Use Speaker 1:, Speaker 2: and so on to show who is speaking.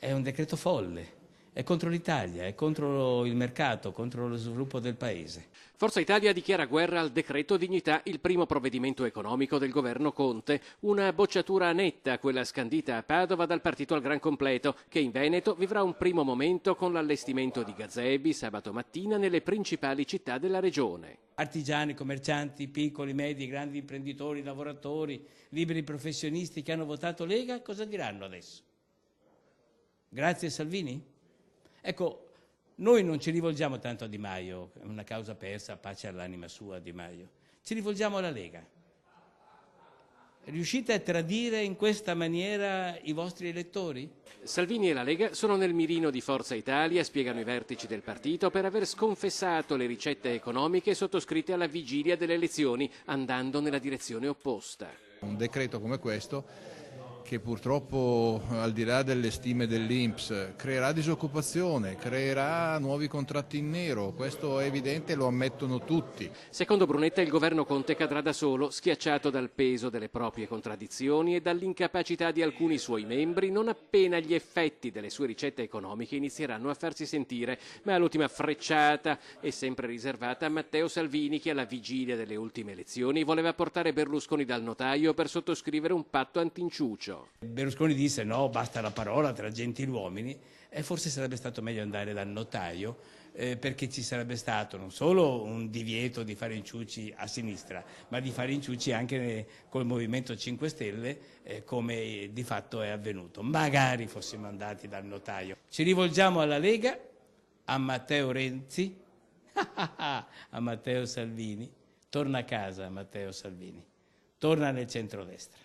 Speaker 1: è un decreto folle, è contro l'Italia, è contro il mercato, contro lo sviluppo del Paese.
Speaker 2: Forza Italia dichiara guerra al decreto dignità, il primo provvedimento economico del governo Conte. Una bocciatura netta, quella scandita a Padova dal partito al gran completo, che in Veneto vivrà un primo momento con l'allestimento di gazebi sabato mattina nelle principali città della regione.
Speaker 1: Artigiani, commercianti, piccoli, medi, grandi imprenditori, lavoratori, liberi professionisti che hanno votato Lega, cosa diranno adesso? Grazie Salvini? Ecco, noi non ci rivolgiamo tanto a Di Maio, è una causa persa, pace all'anima sua Di Maio. Ci rivolgiamo alla Lega. Riuscite a tradire in questa maniera i vostri elettori?
Speaker 2: Salvini e la Lega sono nel mirino di Forza Italia, spiegano i vertici del partito, per aver sconfessato le ricette economiche sottoscritte alla vigilia delle elezioni, andando nella direzione opposta.
Speaker 3: Un decreto come questo, che purtroppo al di là delle stime dell'INPS creerà disoccupazione, creerà nuovi contratti in nero, questo è evidente, lo ammettono tutti.
Speaker 2: Secondo Brunetta il governo Conte cadrà da solo, schiacciato dal peso delle proprie contraddizioni e dall'incapacità di alcuni suoi membri non appena gli effetti delle sue ricette economiche inizieranno a farsi sentire, ma l'ultima frecciata è sempre riservata a Matteo Salvini, che alla vigilia delle ultime elezioni voleva portare Berlusconi dal notaio per sottoscrivere un patto antinciucio.
Speaker 1: Berlusconi disse no, basta la parola tra gentiluomini, e forse sarebbe stato meglio andare dal notaio, perché ci sarebbe stato non solo un divieto di fare inciuci a sinistra, ma di fare inciuci anche col Movimento 5 Stelle, come di fatto è avvenuto. Magari fossimo andati dal notaio. Ci rivolgiamo alla Lega, a Matteo Renzi, a Matteo Salvini. Torna a casa Matteo Salvini, torna nel centrodestra.